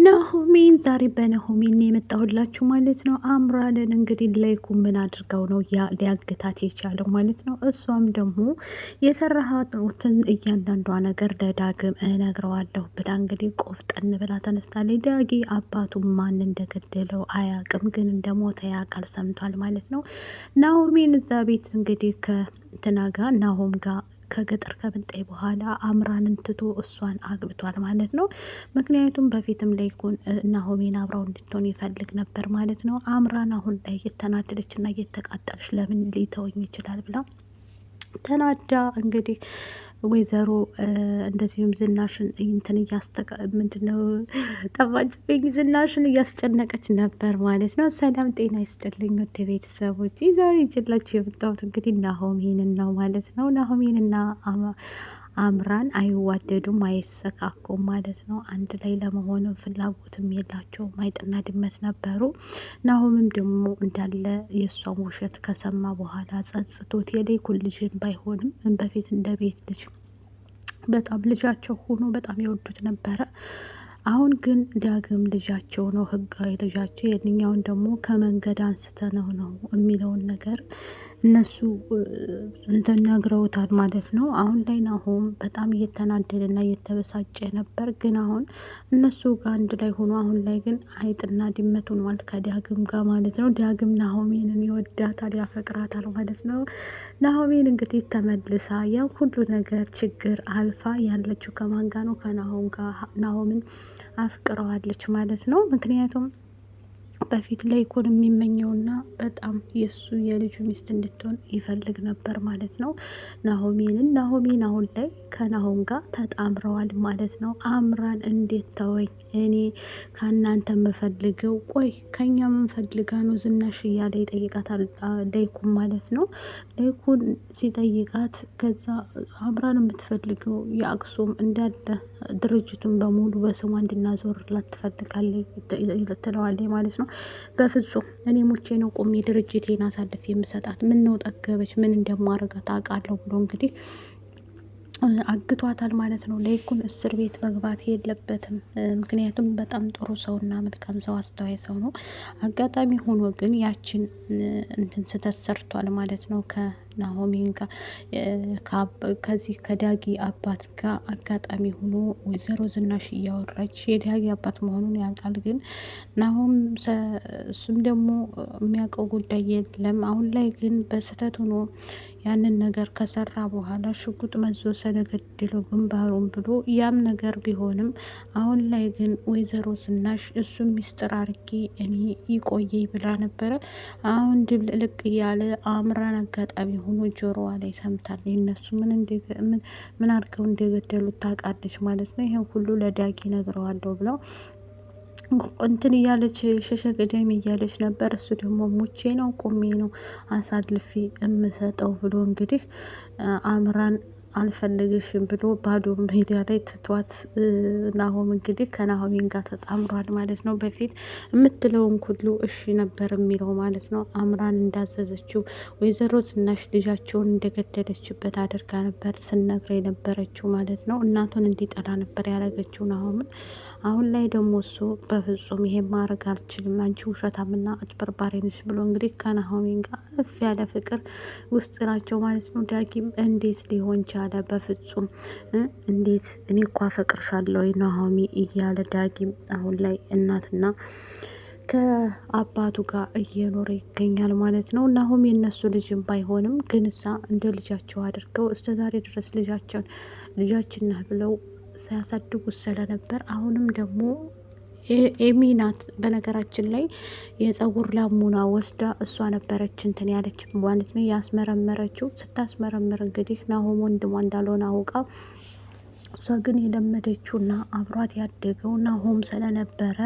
ናሆሜን ዛሬ በናሆሜን የመጣሁላችሁ ማለት ነው። አምራንን እንግዲህ ላይኩ ምን አድርገው ነው ሊያግታት የቻለው ማለት ነው። እሷም ደግሞ የሰራሃትን እያንዳንዷ ነገር ለዳግም እነግረዋለሁ ብላ እንግዲህ ቆፍጠን ብላ ተነስታለች። ዳጊ አባቱ ማን እንደገደለው አያቅም፣ ግን እንደሞተ ያውቃል፣ ሰምቷል ማለት ነው። ናሆሜን እዛ ቤት እንግዲህ ከትናጋ ናሆም ጋር ከገጠር ከመጣ በኋላ አምራንን ትቶ እሷን አግብቷል ማለት ነው። ምክንያቱም በፊትም ላይ እኮ ናሆሜን አብራው እንድትሆን ይፈልግ ነበር ማለት ነው። አምራን አሁን ላይ እየተናደደች እና እየተቃጠለች ለምን ሊተወኝ ይችላል ብላ ተናዳ እንግዲህ ወይዘሮ እንደዚሁም ዝናሽን እንትን ምንድነው ጠፋችብኝ፣ ዝናሽን እያስጨነቀች ነበር ማለት ነው። ሰላም ጤና ይስጥልኝ ወደ ቤተሰቦች፣ ዛሬ ይዤላችሁ የመጣሁት እንግዲህ ናሆሜንን ነው ማለት ነው። ናሆሜንና አምራን አይዋደዱም፣ አይሰካኩም ማለት ነው። አንድ ላይ ለመሆኑ ፍላጎትም የላቸውም። አይጥና ድመት ነበሩ። ናሆምም ደግሞ እንዳለ የእሷን ውሸት ከሰማ በኋላ ጸጽቶት የሌኩን ልጅን ባይሆንም በፊት እንደ ቤት ልጅ በጣም ልጃቸው ሆኖ በጣም የወዱት ነበረ። አሁን ግን ዳግም ልጃቸው ነው፣ ህጋዊ ልጃቸው። የትኛውን ደግሞ ከመንገድ አንስተነው ነው የሚለውን ነገር እነሱ ነግረውታል ማለት ነው። አሁን ላይ ናሆም በጣም እየተናደደና እየተበሳጨ ነበር፣ ግን አሁን እነሱ ጋር አንድ ላይ ሆኖ አሁን ላይ ግን አይጥና ድመት ሆኗል ከዳግም ጋር ማለት ነው። ዳግም ናሆሜንን ይወዳታል፣ ያፈቅራታል ማለት ነው። ናሆሜን እንግዲህ ተመልሳ ያ ሁሉ ነገር ችግር አልፋ ያለችው ከማን ጋር ነው? ከናሆም ጋር። ናሆምን አፍቅረዋለች ማለት ነው። ምክንያቱም በፊት ላይ እኮን የሚመኘውና በጣም የእሱ የልጁ ሚስት እንድትሆን ይፈልግ ነበር ማለት ነው ናሆሜን አሁን ላይ ከናሆም ጋር ተጣምረዋል ማለት ነው። አምራን እንዴት ተወኝ፣ እኔ ከእናንተ የምፈልገው ቆይ ከኛ ምንፈልጋ ነው ዝናሽ እያለ ይጠይቃታል ላይኩን ማለት ነው። ላይኩን ሲጠይቃት ከዛ አምራን የምትፈልገው የአክሱም እንዳለ ድርጅቱን በሙሉ በስሟ እንድናዞርላት ትፈልጋለች ትለዋለች ማለት ነው። በፍጹም እኔ ሙቼ ነው ቆሜ ድርጅቴን አሳልፍ የምሰጣት፣ ምን ነው ጠገበች፣ ምን እንደማረጋት አውቃለሁ ብሎ እንግዲህ አግቷታል ማለት ነው። ላይኩን እስር ቤት መግባት የለበትም፣ ምክንያቱም በጣም ጥሩ ሰውና መልካም ሰው፣ አስተዋይ ሰው ነው። አጋጣሚ ሆኖ ግን ያችን እንትን ስህተት ሰርቷል ማለት ነው። ከናሆሜን ጋር ከዚህ ከዳጊ አባት ጋር አጋጣሚ ሆኖ ወይዘሮ ዝናሽ እያወራች የዳጊ አባት መሆኑን ያውቃል። ግን ናሆም እሱም ደግሞ የሚያውቀው ጉዳይ የለም። አሁን ላይ ግን በስህተት ሆኖ ያንን ነገር ከሰራ በኋላ ሽጉጥ መዞ ስለገደለው ግንባሩን ብሎ ያም ነገር ቢሆንም አሁን ላይ ግን ወይዘሮ ዝናሽ እሱን ሚስጥር አርጌ እኔ ይቆየኝ ብላ ነበረ። አሁን ድብልቅልቅ እያለ አምራን አጋጣሚ ሆኖ ጆሮዋ ላይ ሰምታል። የነሱ ምን አድርገው እንደገደሉት ታውቃለች ማለት ነው። ይሄን ሁሉ ለዳጊ ነግረዋለሁ ብለው እንትን እያለች ሸሸ ገዳሚ እያለች ነበር። እሱ ደግሞ ሙቼ ነው ቆሜ ነው አሳልፌ የምሰጠው ብሎ እንግዲህ አምራን አልፈልግሽም ብሎ ባዶ ሜዳ ላይ ትቷት ናሆም እንግዲህ ከናሆሜን ጋር ተጣምሯል ማለት ነው። በፊት የምትለውን ሁሉ እሺ ነበር የሚለው ማለት ነው። አምራን እንዳዘዘችው ወይዘሮ ዝናሽ ልጃቸውን እንደገደለችበት አድርጋ ነበር ስነግረ የነበረችው ማለት ነው። እናቱን እንዲጠላ ነበር ያደረገችው ናሆምን። አሁን ላይ ደግሞ እሱ በፍጹም ይሄን ማድረግ አልችልም፣ አንቺ ውሸታምና አጭበርባሪ ነሽ ብሎ እንግዲህ ከናሆሜን ጋር እፍ ያለ ፍቅር ውስጥ ናቸው ማለት ነው። ዳጊም እንዴት ሊሆን ቻለ? በፍጹም እንዴት እኔ እኮ አፈቅርሻለሁ ናሆሚ እያለ ዳጊም አሁን ላይ እናትና ከአባቱ ጋር እየኖረ ይገኛል ማለት ነው። ናሆም የነሱ ልጅም ባይሆንም ግን እዛ እንደ ልጃቸው አድርገው እስከ ዛሬ ድረስ ልጃችን ነህ ብለው ሳያሳድጉት ስለነበር አሁንም ደግሞ ኤሚ ናት በነገራችን ላይ የጸጉር ላሙና ወስዳ እሷ ነበረች እንትን ያለች ማለት ነው ያስመረመረችው። ስታስመረምር እንግዲህ ናሆም ወንድሟ እንዳልሆነ አውቃ እሷ ግን የለመደችውና አብሯት ያደገው ናሆም ስለነበረ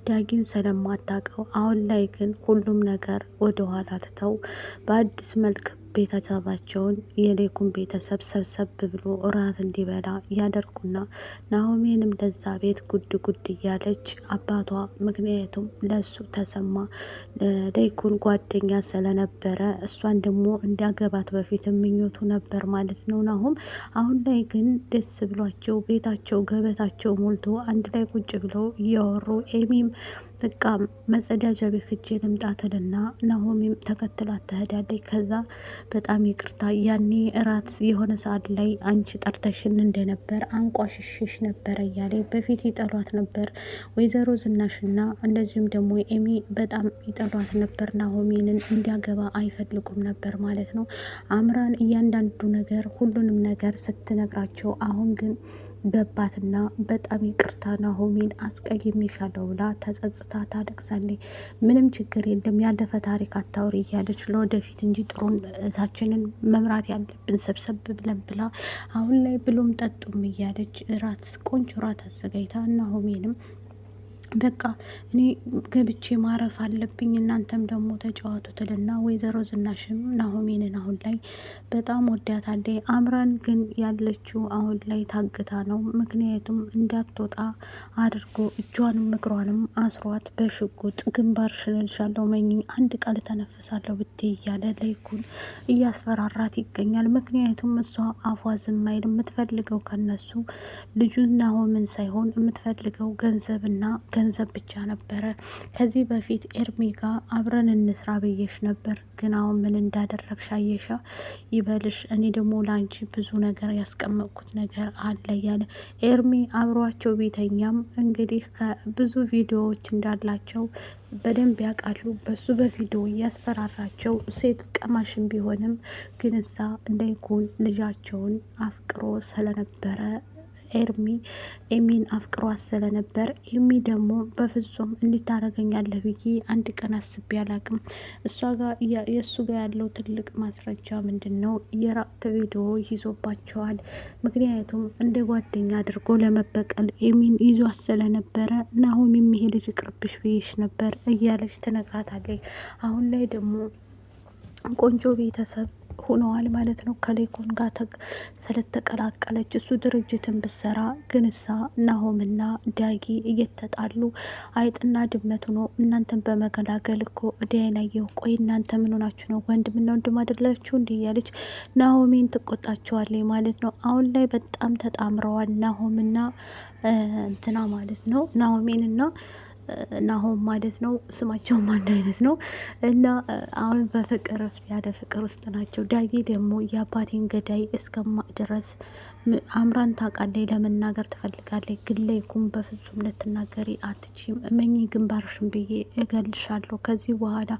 ዳጊን ስለማታውቀው፣ አሁን ላይ ግን ሁሉም ነገር ወደኋላ ትተው በአዲስ መልክ ቤተሰባቸውን የሌኩን ቤተሰብ ሰብሰብ ብሎ እራት እንዲበላ ያደርጉና ናሆሜንም ለዛ ቤት ጉድ ጉድ እያለች አባቷ ምክንያቱም ለሱ ተሰማ ሌኩን ጓደኛ ስለነበረ እሷን ደግሞ እንዲያገባት በፊት ምኞቱ ነበር ማለት ነው ናሆም። አሁን ላይ ግን ደስ ብሏቸው ቤታቸው ገበታቸው ሞልቶ አንድ ላይ ቁጭ ብለው እያወሩ ኤሚም በቃ መጸዳጃ ቤት ፍቼ ልምጣትልና ናሆሚም ተከትላት ትሄዳለች። ከዛ በጣም ይቅርታ ያኔ እራት የሆነ ሰዓት ላይ አንቺ ጠርተሽን እንደነበር አንቋሽሽሽ ነበረ እያለ በፊት ይጠሏት ነበር ወይዘሮ ዝናሽና እንደዚሁም ደግሞ ኤሚ በጣም ይጠሏት ነበር። ናሆሚንን እንዲያገባ አይፈልጉም ነበር ማለት ነው። አምራን እያንዳንዱ ነገር ሁሉንም ነገር ስትነግራቸው አሁን ግን ገባትና በጣም ይቅርታ ናሆሚን አስቀይሜሻለሁ ብላ ተጸጽታ ታለቅሳለች። ምንም ችግር የለም ያለፈ ታሪክ አታውሪ እያለች ለወደፊት እንጂ ጥሩን እዛችንን መምራት ያለብን ሰብሰብ ብለን ብላ አሁን ላይ ብሎም ጠጡም እያለች ራት ቆንጆ ራት አዘጋጅታ ናሆሜንም በቃ እኔ ገብቼ ማረፍ አለብኝ እናንተም ደግሞ ተጫዋቱ ትልና ወይዘሮ ዝናሽም ናሆሜንን አሁን ላይ በጣም ወዳታለች። አምራን ግን ያለችው አሁን ላይ ታግታ ነው። ምክንያቱም እንዳትወጣ አድርጎ እጇንም እግሯንም አስሯት በሽጉጥ ግንባርሽን እልሻለሁ መኝ አንድ ቃል ተነፍሳለሁ ብቴ እያለ ሌኩን እያስፈራራት ይገኛል። ምክንያቱም እሷ አፏ ዝም አይል የምትፈልገው ከነሱ ልጁን ናሆምን ሳይሆን የምትፈልገው ገንዘብና ገንዘብ ብቻ ነበረ። ከዚህ በፊት ኤርሚ ጋር አብረን እንስራ ብዬሽ ነበር፣ ግን አሁን ምን እንዳደረግሽ አየሻ ይበልሽ። እኔ ደግሞ ለአንቺ ብዙ ነገር ያስቀመጥኩት ነገር አለ እያለ ኤርሚ አብሯቸው ቤተኛም እንግዲህ ከብዙ ቪዲዮዎች እንዳላቸው በደንብ ያውቃሉ። በሱ በቪዲዮ እያስፈራራቸው ሴት ቀማሽን ቢሆንም ግን እዛ ሌኩን ልጃቸውን አፍቅሮ ስለነበረ ኤሚን አፍቅሯት ስለነበር ኤሚ ደግሞ በፍጹም እንዲታረገኛለህ ብዬ አንድ ቀን አስቤ አላቅም። እሷ ጋር የእሱ ጋር ያለው ትልቅ ማስረጃ ምንድን ነው? የራቅት ቪዲዮ ይዞባቸዋል። ምክንያቱም እንደ ጓደኛ አድርጎ ለመበቀል ኤሚን ይዟት ስለነበረ ናሆም የሚሄድ ልጅ ቅርብሽ ብዬሽ ነበር እያለች ትነግራታለች። አሁን ላይ ደግሞ ቆንጆ ቤተሰብ ሆነዋል ማለት ነው። ከሌኩን ጋር ስለተቀላቀለች እሱ ድርጅትን ብሰራ ግን እሳ ናሆምና ዳጊ እየተጣሉ አይጥና ድመቱ ነው። እናንተን በመገላገል እኮ እዲያን አየሁ። ቆይ እናንተ ምን ሆናችሁ ነው? ወንድምና ወንድም አይደላችሁ እንዲህ እያለች ናሆሜን ትቆጣቸዋለች ማለት ነው። አሁን ላይ በጣም ተጣምረዋል ናሆምና እንትና ማለት ነው። ናሆሜንና ናሆም ማለት ነው። ስማቸውም አንድ አይነት ነው እና አሁን በፍቅር ያለ ፍቅር ውስጥ ናቸው። ዳጊ ደግሞ የአባቴን ገዳይ እስከማ ድረስ አምራን ታውቃለች፣ ለመናገር ትፈልጋለች። ግን ሌኩን በፍጹም ልትናገሪ አትችም፣ እመኚ ግንባርሽን ብዬ እገልሻለሁ። ከዚህ በኋላ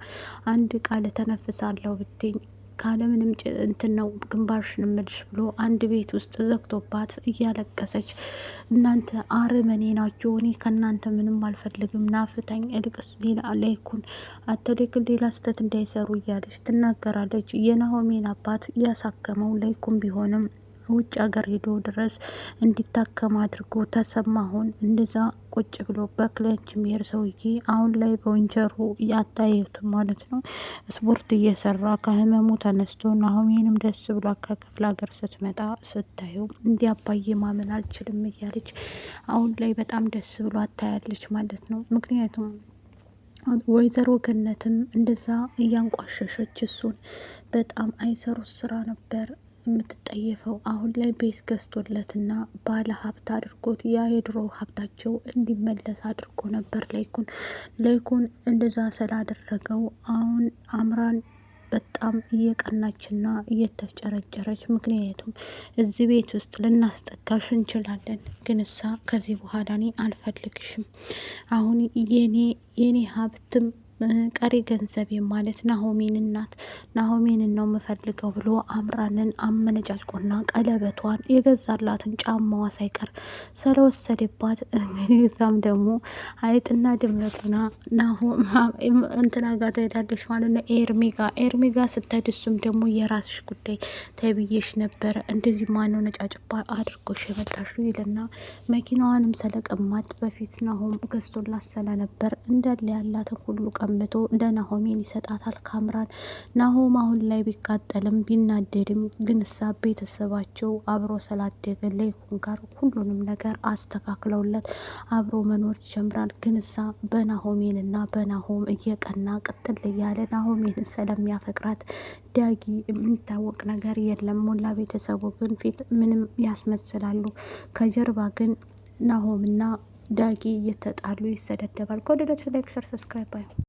አንድ ቃል ተነፍሳለሁ ብትኝ ካለምንም እንትን ነው ግንባርሽን እምልሽ ብሎ አንድ ቤት ውስጥ ዘግቶባት እያለቀሰች እናንተ አረመኔ ናችሁ፣ እኔ ከእናንተ ምንም አልፈልግም፣ ናፍታኝ እልቅስ ሌላ ሌኩን አተሌክል ሌላ ስህተት እንዳይሰሩ እያለች ትናገራለች። የናሆሜን አባት ያሳከመው ሌኩን ቢሆንም ውጭ ሀገር ሄዶ ድረስ እንዲታከም አድርጎ ተሰማሁን እንደዛ ቁጭ ብሎ በክለንች ሚሄር ሰውዬ አሁን ላይ በወንጀሩ ያታየት ማለት ነው። ስፖርት እየሰራ ከህመሙ ተነስቶ ናሆሜንም ደስ ብሎ ከክፍለ ሀገር ስትመጣ ስታዩ እንዲህ አባዬ ማመን አልችልም እያለች አሁን ላይ በጣም ደስ ብሎ አታያለች ማለት ነው። ምክንያቱም ወይዘሮ ገነትም እንደዛ እያንቋሸሸች እሱን በጣም አይሰሩት ስራ ነበር የምትጠየፈው። አሁን ላይ ቤት ገዝቶለትና ባለ ሀብት አድርጎት ያ የድሮ ሀብታቸው እንዲመለስ አድርጎ ነበር ሌኩን እንደዛ ስላደረገው አሁን አምራን በጣም እየቀናችና እየተፍጨረጨረች፣ ምክንያቱም እዚህ ቤት ውስጥ ልናስጠጋሽ እንችላለን፣ ግን እሳ ከዚህ በኋላ እኔ አልፈልግሽም፣ አሁን የኔ ሀብትም ቀሪ ገንዘቤ ማለት ናሆሜን ነው የምፈልገው ብሎ አምራንን አመነጫጭቆና ቀለበቷን የገዛላትን ጫማዋ ሳይቀር ስለወሰደባት እንግዲህ እዛም ደግሞ አይጥና ድመቱና ናሆም እንትና ጋር ትሄዳለች ማለት ነው። ኤርሚ ጋር ስትሄድ እሱም ደግሞ የራስሽ ጉዳይ ተብዬሽ ነበረ እንደዚህ ማነው ነጫጭባ አድርጎሽ የመጣሹ ይልና መኪናዋንም ስለቀማት በፊት ናሆም ገዝቶላት ስለነበር እንዳለ ያላትን ሁሉ ቀምቶ ለናሆሜን ይሰጣታል ካምራን። ናሆም አሁን ላይ ቢቃጠልም ቢናደድም ግን እሳ ቤተሰባቸው አብሮ ስላደገ ለይኩን ጋር ሁሉንም ነገር አስተካክለውለት አብሮ መኖር ይጀምራል። ግን እሳ በናሆሜንና በናሆም እየቀና ቅጥል እያለ ናሆሜን ስለሚያፈቅራት ዳጊ የሚታወቅ ነገር የለም። ሞላ ቤተሰቡ ግን ፊት ምንም ያስመስላሉ፣ ከጀርባ ግን ናሆምና ዳጊ እየተጣሉ ይሰደደባል። ከወደዳችሁ ላይክ፣ ሸር፣ ሰብስክራይብ